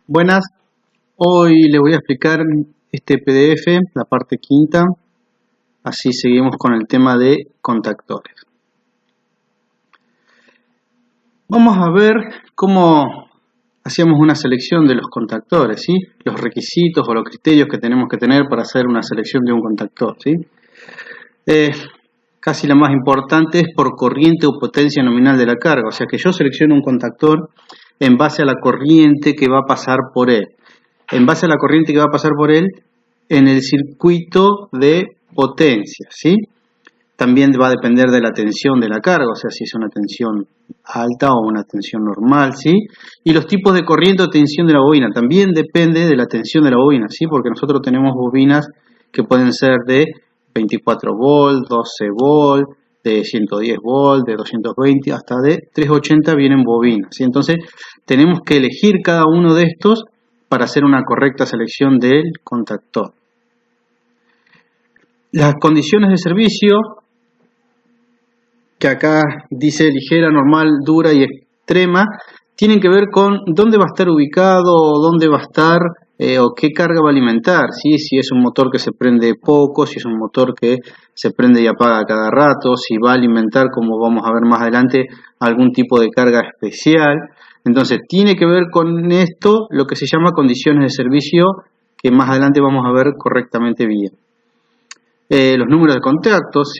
Buenas, hoy les voy a explicar este PDF, la parte quinta, así seguimos con el tema de contactores. Vamos a ver cómo hacíamos una selección de los contactores, ¿sí? Los requisitos o los criterios que tenemos que tener para hacer una selección de un contactor, ¿sí? Casi la más importante es por corriente o potencia nominal de la carga, o sea que yo selecciono un contactor en base a la corriente que va a pasar por él. En base a la corriente que va a pasar por él en el circuito de potencia, ¿sí? También va a depender de la tensión de la carga, o sea, si es una tensión alta o una tensión normal, ¿sí? Y los tipos de corriente o tensión de la bobina, también depende de la tensión de la bobina, ¿sí? Porque nosotros tenemos bobinas que pueden ser de 24 volt, 12 volt, de 110 volt, de 220, hasta de 380 vienen bobinas, ¿sí? Entonces, tenemos que elegir cada uno de estos para hacer una correcta selección del contactor. Las condiciones de servicio, que acá dice ligera, normal, dura y extrema, tienen que ver con dónde va a estar ubicado, dónde va a estar o qué carga va a alimentar, ¿sí? Si es un motor que se prende poco, si es un motor que se prende y apaga cada rato, si va a alimentar, como vamos a ver más adelante, algún tipo de carga especial. Entonces tiene que ver con esto lo que se llama condiciones de servicio, que más adelante vamos a ver correctamente bien. Los números de contactos,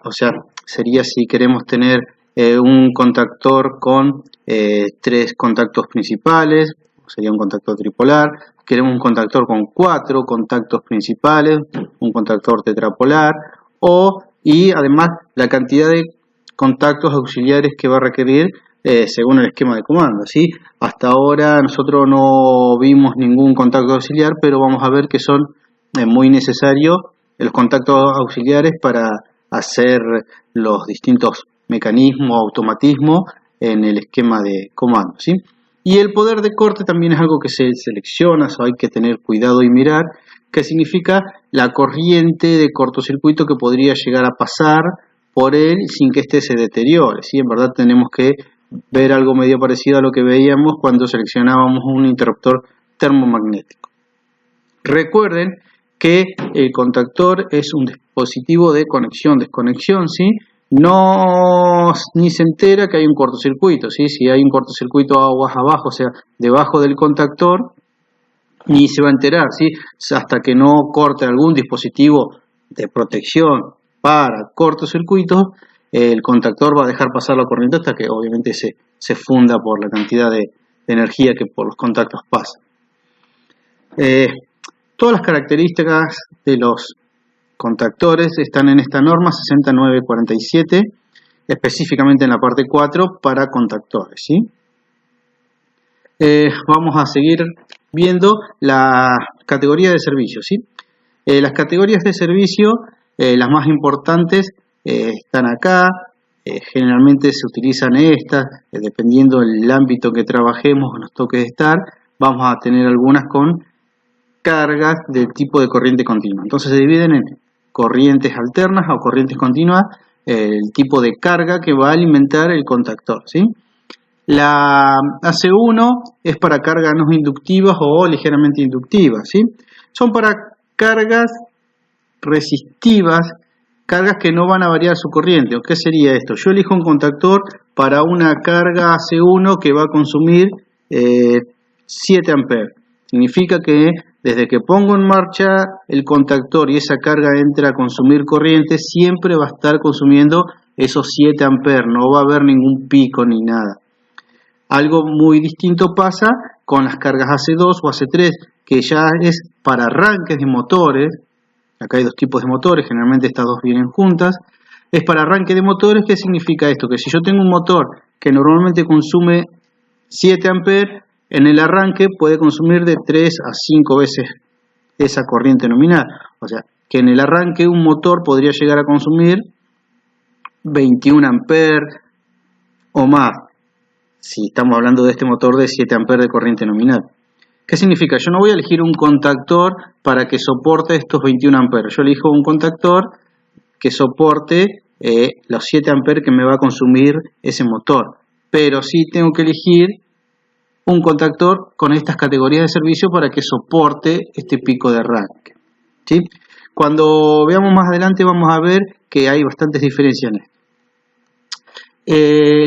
o sea, sería si queremos tener un contactor con 3 contactos principales, sería un contactor tripolar. Queremos un contactor con 4 contactos principales, un contactor tetrapolar, y además la cantidad de contactos auxiliares que va a requerir según el esquema de comando, ¿sí? Hasta ahora nosotros no vimos ningún contacto auxiliar, pero vamos a ver que son muy necesarios los contactos auxiliares para hacer los distintos mecanismos, automatismos en el esquema de comando, ¿sí? Y el poder de corte también es algo que se selecciona, o hay que tener cuidado y mirar, que significa la corriente de cortocircuito que podría llegar a pasar por él sin que éste se deteriore, ¿sí? En verdad tenemos que ver algo medio parecido a lo que veíamos cuando seleccionábamos un interruptor termomagnético. Recuerden que el contactor es un dispositivo de conexión-desconexión, ¿sí? No ni se entera que hay un cortocircuito, ¿sí? Si hay un cortocircuito aguas abajo, o sea, debajo del contactor, ni se va a enterar, ¿sí? Hasta que no corte algún dispositivo de protección para cortocircuitos, el contactor va a dejar pasar la corriente hasta que obviamente se funda por la cantidad de energía que por los contactos pasa. Todas las características de los contactores están en esta norma 60947, específicamente en la parte 4 para contactores, ¿sí? Vamos a seguir viendo la categoría de servicio, ¿sí? Las categorías de servicio, las más importantes, están acá. Generalmente se utilizan estas, dependiendo del ámbito que trabajemos o nos toque estar. Vamos a tener algunas con cargas del tipo de corriente continua. Entonces se dividen en corrientes alternas o corrientes continuas, el tipo de carga que va a alimentar el contactor, ¿sí? La AC1 es para cargas no inductivas o ligeramente inductivas, ¿sí? Son para cargas resistivas, cargas que no van a variar su corriente. ¿O qué sería esto? Yo elijo un contactor para una carga AC1 que va a consumir 7 amperes. Significa que desde que pongo en marcha el contactor y esa carga entra a consumir corriente, siempre va a estar consumiendo esos 7 amperes, no va a haber ningún pico ni nada. Algo muy distinto pasa con las cargas AC2 o AC3, que ya es para arranques de motores. Acá hay 2 tipos de motores, generalmente estas 2 vienen juntas. Es para arranque de motores. ¿Qué significa esto? Que si yo tengo un motor que normalmente consume 7 amperes, en el arranque puede consumir de 3 a 5 veces esa corriente nominal. O sea, que en el arranque un motor podría llegar a consumir 21 amperes o más, si estamos hablando de este motor de 7 amperes de corriente nominal. ¿Qué significa? Yo no voy a elegir un contactor para que soporte estos 21 amperes. Yo elijo un contactor que soporte los 7 amperes que me va a consumir ese motor. Pero sí tengo que elegir un contactor con estas categorías de servicio para que soporte este pico de arranque, ¿sí? Cuando veamos más adelante vamos a ver que hay bastantes diferencias en esto.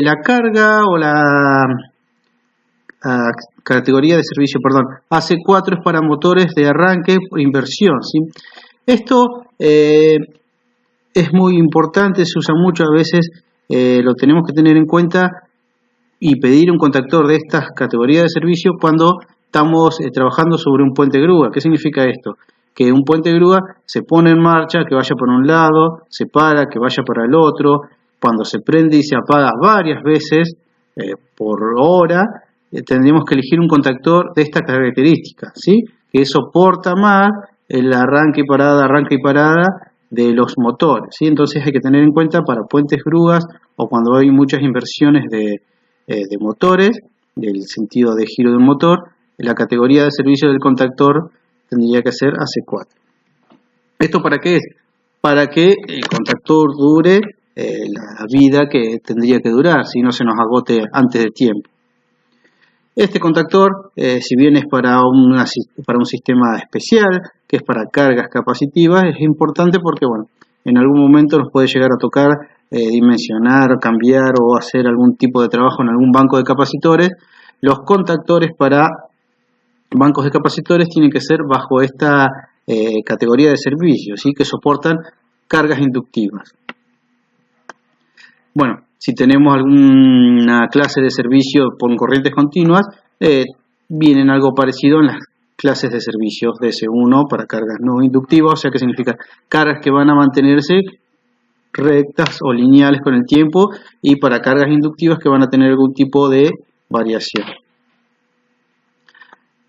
La carga o la categoría de servicio, perdón, AC4 es para motores de arranque por inversión, ¿sí? Esto es muy importante, se usa mucho, a veces lo tenemos que tener en cuenta y pedir un contactor de estas categorías de servicio cuando estamos trabajando sobre un puente grúa. ¿Qué significa esto? Que un puente grúa se pone en marcha, que vaya por un lado, se para, que vaya para el otro. Cuando se prende y se apaga varias veces por hora, tendríamos que elegir un contactor de estas características, ¿sí? Que soporta más el arranque y parada de los motores, ¿sí? Entonces hay que tener en cuenta para puentes grúas o cuando hay muchas inversiones de motores, del sentido de giro de un motor, la categoría de servicio del contactor tendría que ser AC4. ¿Esto para qué es? Para que el contactor dure la vida que tendría que durar, si no se nos agote antes de tiempo. Este contactor, si bien es para un sistema especial, que es para cargas capacitivas, es importante porque, bueno, en algún momento nos puede llegar a tocar dimensionar, cambiar o hacer algún tipo de trabajo en algún banco de capacitores. Los contactores para bancos de capacitores tienen que ser bajo esta categoría de servicio, ¿sí? Que soportan cargas inductivas. Bueno, si tenemos alguna clase de servicio por corrientes continuas, vienen algo parecido en las clases de servicios DS1 para cargas no inductivas, o sea que significa cargas que van a mantenerse rectas o lineales con el tiempo, y para cargas inductivas que van a tener algún tipo de variación.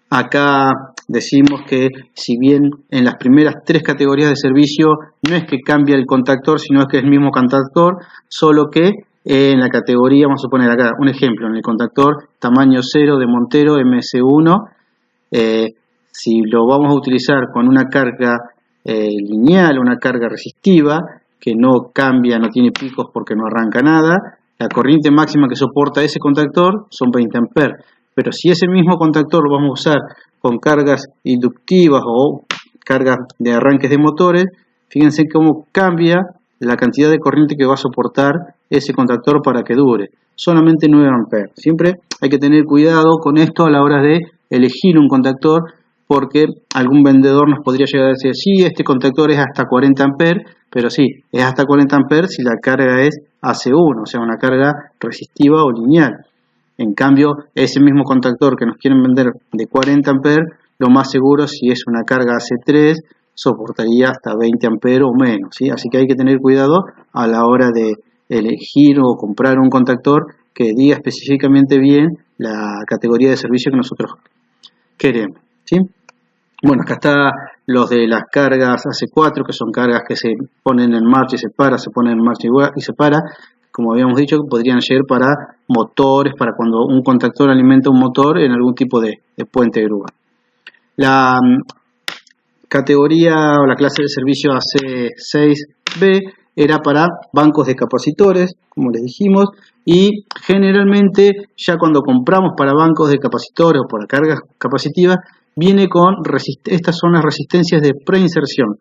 Acá decimos que si bien en las primeras tres categorías de servicio no es que cambia el contactor, sino es que es el mismo contactor, solo que en la categoría, vamos a poner acá un ejemplo, en el contactor tamaño 0 de Montero MS1, si lo vamos a utilizar con una carga lineal, una carga resistiva, que no cambia, no tiene picos porque no arranca nada, la corriente máxima que soporta ese contactor son 20 amperes. Pero si ese mismo contactor lo vamos a usar con cargas inductivas o cargas de arranques de motores, fíjense cómo cambia la cantidad de corriente que va a soportar ese contactor para que dure. Solamente 9 amperes. Siempre hay que tener cuidado con esto a la hora de elegir un contactor, porque algún vendedor nos podría llegar a decir, sí, este contactor es hasta 40 amperes, pero sí, es hasta 40 amperes si la carga es AC1, o sea, una carga resistiva o lineal. En cambio, ese mismo contactor que nos quieren vender de 40 amperes, lo más seguro, si es una carga AC3, soportaría hasta 20 amperes o menos, ¿sí? Así que hay que tener cuidado a la hora de elegir o comprar un contactor que diga específicamente bien la categoría de servicio que nosotros queremos, ¿sí? Bueno, acá está los de las cargas AC4, que son cargas que se ponen en marcha y se para, se ponen en marcha y se para. Como habíamos dicho, podrían ser para motores, para cuando un contactor alimenta un motor en algún tipo de puente grúa. La categoría o la clase de servicio AC6B era para bancos de capacitores, como les dijimos, y generalmente ya cuando compramos para bancos de capacitores o para cargas capacitivas, viene con estas son las resistencias de preinserción.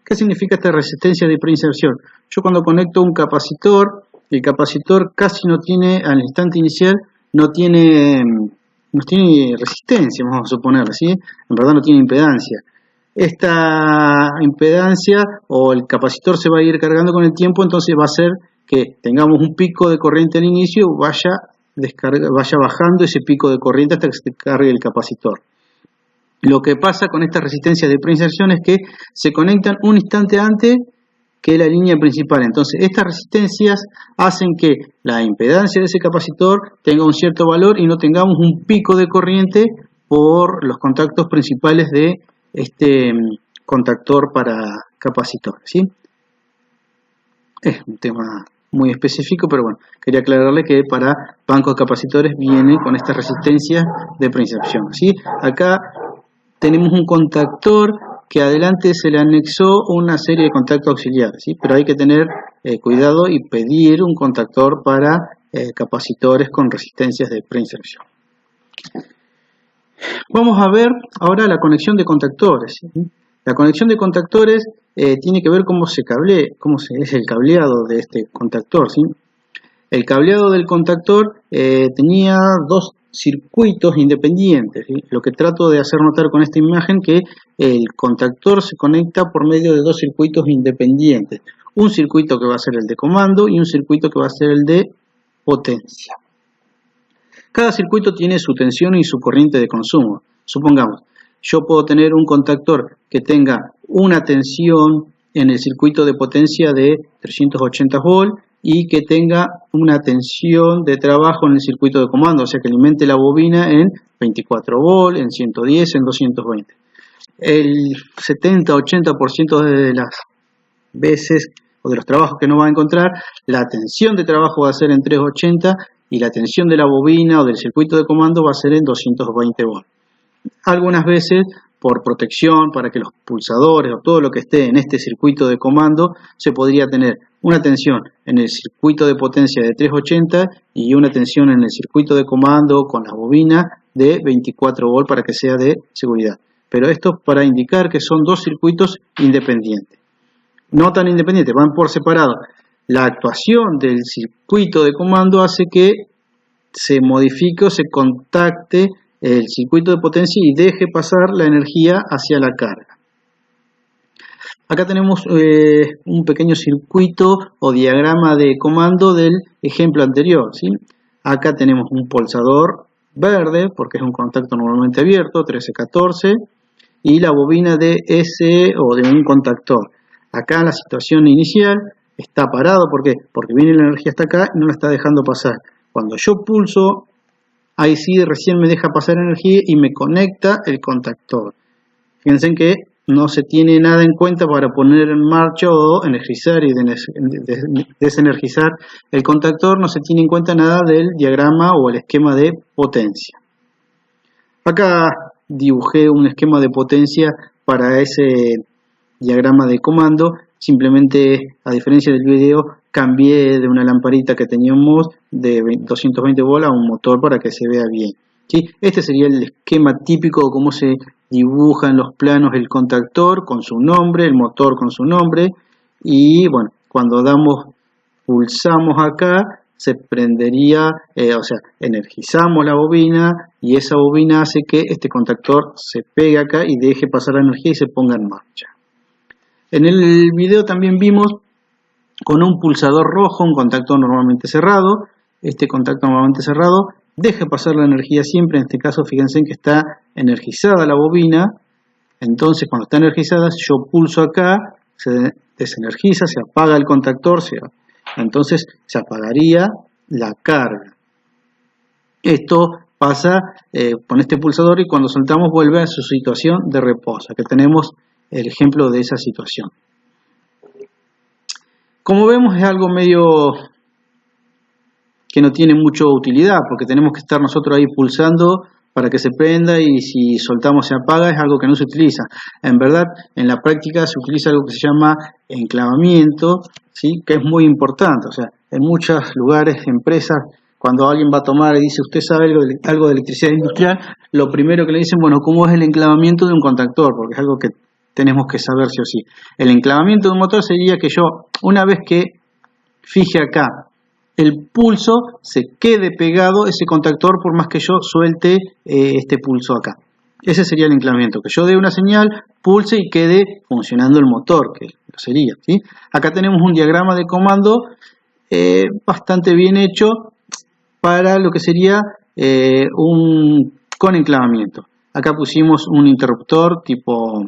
¿Qué significa esta resistencia de preinserción? Yo cuando conecto un capacitor, el capacitor casi no tiene, al instante inicial, no tiene resistencia, vamos a suponer, ¿sí? En verdad no tiene impedancia. Esta impedancia o el capacitor se va a ir cargando con el tiempo, entonces va a hacer que tengamos un pico de corriente al inicio, vaya bajando ese pico de corriente hasta que se cargue el capacitor. Lo que pasa con estas resistencias de preinserción es que se conectan un instante antes que la línea principal. Entonces estas resistencias hacen que la impedancia de ese capacitor tenga un cierto valor y no tengamos un pico de corriente por los contactos principales de este contactor para capacitor, ¿sí? Es un tema muy específico, pero bueno, quería aclararle que para bancos de capacitores viene con estas resistencias de preinserción, ¿sí? Acá tenemos un contactor que adelante se le anexó una serie de contactos auxiliares, ¿sí? Pero hay que tener cuidado y pedir un contactor para capacitores con resistencias de preinserción. Vamos a ver ahora la conexión de contactores. La conexión de contactores tiene que ver cómo es el cableado de este contactor, ¿sí? El cableado del contactor tenía dos circuitos independientes, ¿sí? Lo que trato de hacer notar con esta imagen que el contactor se conecta por medio de dos circuitos independientes. Un circuito que va a ser el de comando y un circuito que va a ser el de potencia. Cada circuito tiene su tensión y su corriente de consumo. Supongamos, yo puedo tener un contactor que tenga una tensión en el circuito de potencia de 380 volt y que tenga una tensión de trabajo en el circuito de comando, o sea que alimente la bobina en 24 volt, en 110, en 220. El 70-80% de las veces o de los trabajos que no va a encontrar, la tensión de trabajo va a ser en 380 y la tensión de la bobina o del circuito de comando va a ser en 220 volts. Algunas veces, por protección, para que los pulsadores o todo lo que esté en este circuito de comando, se podría tener una tensión en el circuito de potencia de 380 y una tensión en el circuito de comando con la bobina de 24 volts para que sea de seguridad. Pero esto para indicar que son dos circuitos independientes. No tan independientes, van por separado. La actuación del circuito de comando hace que se modifique o se contacte el circuito de potencia y deje pasar la energía hacia la carga. Acá tenemos un pequeño circuito o diagrama de comando del ejemplo anterior, ¿sí? Acá tenemos un pulsador verde porque es un contacto normalmente abierto, 13-14, y la bobina de SE o de un contactor. Acá la situación inicial está parado, ¿por qué? Porque viene la energía hasta acá y no la está dejando pasar. Cuando yo pulso, ahí sí recién me deja pasar energía y me conecta el contactor. Fíjense que no se tiene nada en cuenta para poner en marcha o energizar y desenergizar el contactor, no se tiene en cuenta nada del diagrama o el esquema de potencia. Acá dibujé un esquema de potencia para ese diagrama de comando. Simplemente, a diferencia del video, cambié de una lamparita que teníamos de 220 volts a un motor para que se vea bien, ¿sí? Este sería el esquema típico de cómo se dibuja en los planos el contactor con su nombre, el motor con su nombre, y bueno, cuando pulsamos acá, se prendería, o sea, energizamos la bobina y esa bobina hace que este contactor se pegue acá y deje pasar la energía y se ponga en marcha. En el video también vimos con un pulsador rojo, un contacto normalmente cerrado. Este contacto normalmente cerrado deja pasar la energía siempre. En este caso, fíjense que está energizada la bobina. Entonces, cuando está energizada, yo pulso acá, se desenergiza, se apaga el contactor, entonces se apagaría la carga. Esto pasa con este pulsador y cuando soltamos vuelve a su situación de reposo. Aquí tenemos el ejemplo de esa situación. Como vemos, es algo medio que no tiene mucha utilidad porque tenemos que estar nosotros ahí pulsando para que se prenda y si soltamos se apaga, es algo que no se utiliza. En verdad, en la práctica se utiliza algo que se llama enclavamiento, ¿sí? Que es muy importante. O sea, en muchos lugares, empresas, cuando alguien va a tomar y dice, ¿usted sabe algo de electricidad industrial? Lo primero que le dicen, bueno, ¿cómo es el enclavamiento de un contactor? Porque es algo que tenemos que saber sí o sí. El enclavamiento de un motor sería que yo, una vez que fije acá el pulso, se quede pegado ese contactor por más que yo suelte este pulso acá. Ese sería el enclavamiento, que yo dé una señal, pulse y quede funcionando el motor, que lo sería, ¿sí? Acá tenemos un diagrama de comando bastante bien hecho para lo que sería con enclavamiento. Acá pusimos un interruptor tipo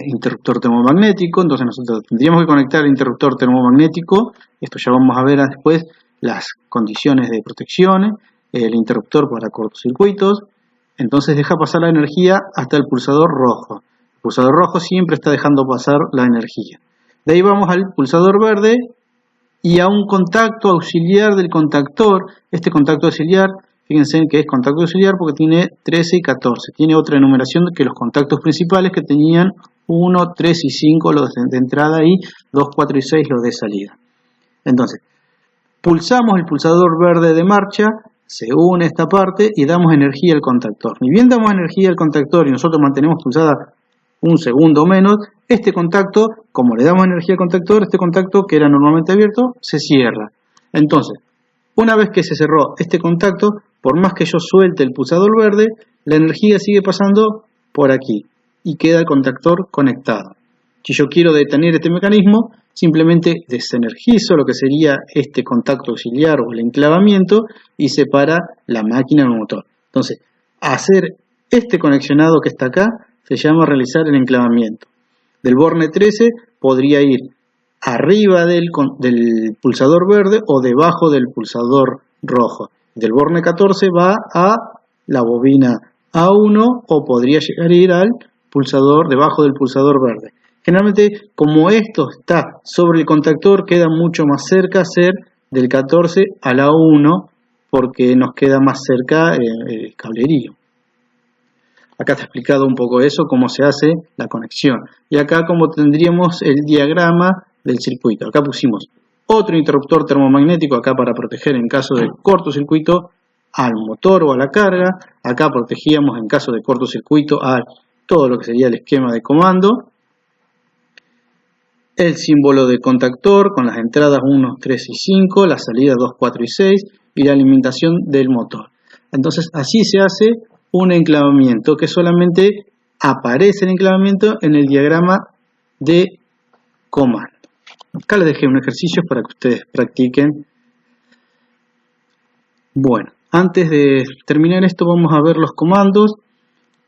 interruptor termomagnético, entonces nosotros tendríamos que conectar el interruptor termomagnético. Esto ya vamos a ver después las condiciones de protección, el interruptor para cortocircuitos. Entonces deja pasar la energía hasta el pulsador rojo. El pulsador rojo siempre está dejando pasar la energía. De ahí vamos al pulsador verde y a un contacto auxiliar del contactor. Este contacto auxiliar, fíjense que es contacto auxiliar porque tiene 13 y 14. Tiene otra enumeración que los contactos principales que tenían 1, 3 y 5 los de entrada y 2, 4 y 6 los de salida. Entonces, pulsamos el pulsador verde de marcha, se une esta parte y damos energía al contactor. Ni bien damos energía al contactor y nosotros mantenemos pulsada un segundo o menos, este contacto, como le damos energía al contactor, este contacto que era normalmente abierto, se cierra. Entonces, una vez que se cerró este contacto, por más que yo suelte el pulsador verde, la energía sigue pasando por aquí y queda el contactor conectado. Si yo quiero detener este mecanismo, simplemente desenergizo lo que sería este contacto auxiliar o el enclavamiento y separa la máquina del motor. Entonces, hacer este conexionado que está acá se llama realizar el enclavamiento. Del borne 13 podría ir arriba del pulsador verde o debajo del pulsador rojo. Del borne 14 va a la bobina A1 o podría llegar a ir al pulsador debajo del pulsador verde. Generalmente, como esto está sobre el contactor, queda mucho más cerca ser del 14 a la 1 porque nos queda más cerca el cablerío. Acá está explicado un poco eso, cómo se hace la conexión. Y acá como tendríamos el diagrama del circuito. Acá pusimos otro interruptor termomagnético acá para proteger en caso de cortocircuito al motor o a la carga. Acá protegíamos en caso de cortocircuito a todo lo que sería el esquema de comando. El símbolo de contactor con las entradas 1, 3 y 5, las salidas 2, 4 y 6 y la alimentación del motor. Entonces así se hace un enclavamiento que solamente aparece el enclavamiento en el diagrama de comando. Acá les dejé un ejercicio para que ustedes practiquen. Bueno, antes de terminar esto vamos a ver los comandos.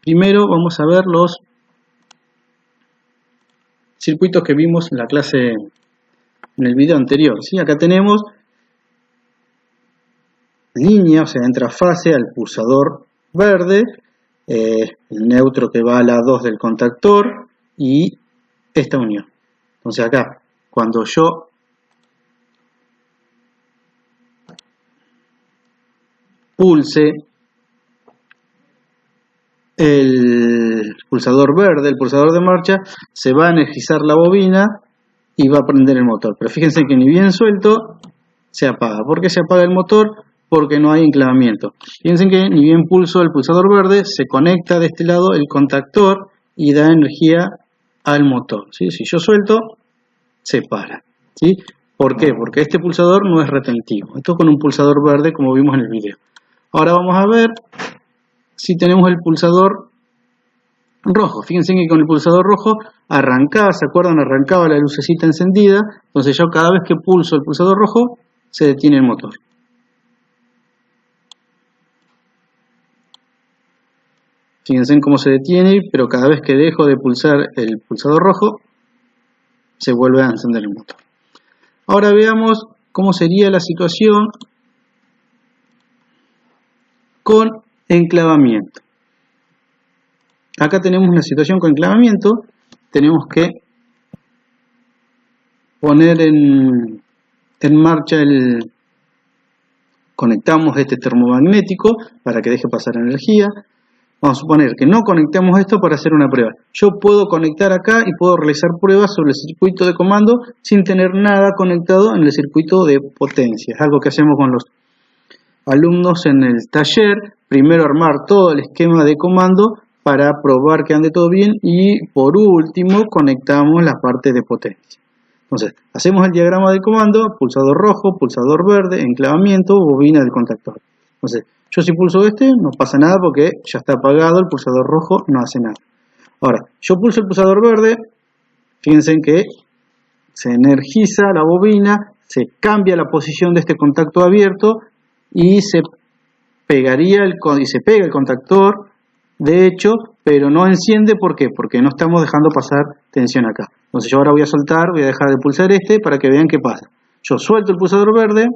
Primero vamos a ver los circuitos que vimos en la clase, en el video anterior. ¿Sí? Acá tenemos línea, o sea, entra fase al pulsador verde, el neutro que va a la 2 del contactor y esta unión. Entonces acá, cuando yo pulse el pulsador verde, el pulsador de marcha, se va a energizar la bobina y va a prender el motor. Pero fíjense que ni bien suelto, se apaga. ¿Por qué se apaga el motor? Porque no hay enclavamiento. Fíjense que ni bien pulso el pulsador verde, se conecta de este lado el contactor y da energía al motor. ¿Sí? Si yo suelto, se para. ¿Sí? ¿Por qué? Porque este pulsador no es retentivo. Esto es con un pulsador verde como vimos en el video. Ahora vamos a ver si tenemos el pulsador rojo. Fíjense que con el pulsador rojo arrancaba, ¿se acuerdan? Arrancaba la lucecita encendida. Entonces yo cada vez que pulso el pulsador rojo, se detiene el motor. Fíjense en cómo se detiene, pero cada vez que dejo de pulsar el pulsador rojo, se vuelve a encender el motor. Ahora veamos cómo sería la situación con enclavamiento. Acá tenemos una situación con enclavamiento. Tenemos que poner en marcha conectamos este termomagnético para que deje pasar energía. Vamos a suponer que no conectemos esto para hacer una prueba. Yo puedo conectar acá y puedo realizar pruebas sobre el circuito de comando sin tener nada conectado en el circuito de potencia. Es algo que hacemos con los alumnos en el taller. Primero armar todo el esquema de comando para probar que ande todo bien y por último conectamos la parte de potencia. Entonces, hacemos el diagrama de comando, pulsador rojo, pulsador verde, enclavamiento, bobina del contactor. Entonces, yo si pulso este, no pasa nada porque ya está apagado, el pulsador rojo no hace nada. Ahora, yo pulso el pulsador verde, fíjense que se energiza la bobina, se cambia la posición de este contacto abierto y se pega el contactor, de hecho, pero no enciende. ¿Por qué? Porque no estamos dejando pasar tensión acá. Entonces yo ahora voy a soltar, voy a dejar de pulsar este para que vean qué pasa. Yo suelto el pulsador verde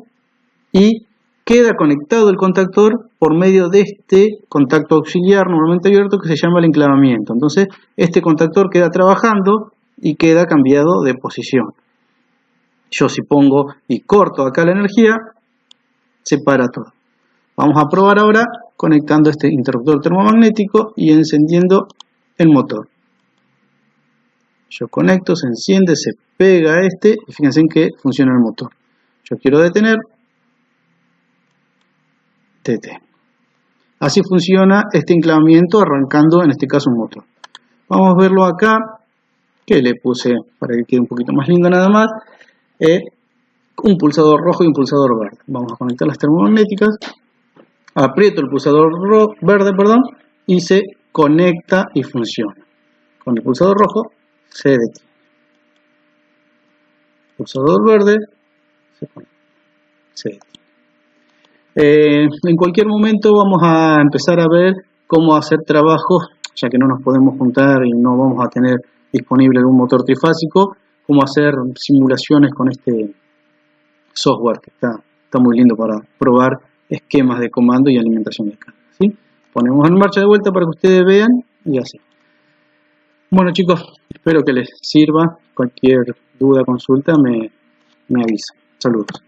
y queda conectado el contactor por medio de este contacto auxiliar normalmente abierto que se llama el enclavamiento. Entonces este contactor queda trabajando y queda cambiado de posición. Yo si pongo y corto acá la energía, se para todo. Vamos a probar ahora conectando este interruptor termomagnético y encendiendo el motor. Yo conecto, se enciende, se pega este y fíjense en que funciona el motor. Yo quiero detener. detengo. Así funciona este enclavamiento arrancando en este caso un motor. Vamos a verlo acá, que le puse para que quede un poquito más lindo nada más, un pulsador rojo y un pulsador verde. Vamos a conectar las termomagnéticas, aprieto el pulsador verde, y se conecta y funciona. Con el pulsador rojo se detiene. Pulsador verde se conecta, se detiene. En cualquier momento vamos a empezar a ver cómo hacer trabajos, ya que no nos podemos juntar y no vamos a tener disponible algún motor trifásico, cómo hacer simulaciones con este software que está muy lindo para probar esquemas de comando y alimentación de carga, ¿sí? Ponemos en marcha de vuelta para que ustedes vean y así. Bueno chicos, espero que les sirva. Cualquier duda, consulta me avisa. Saludos.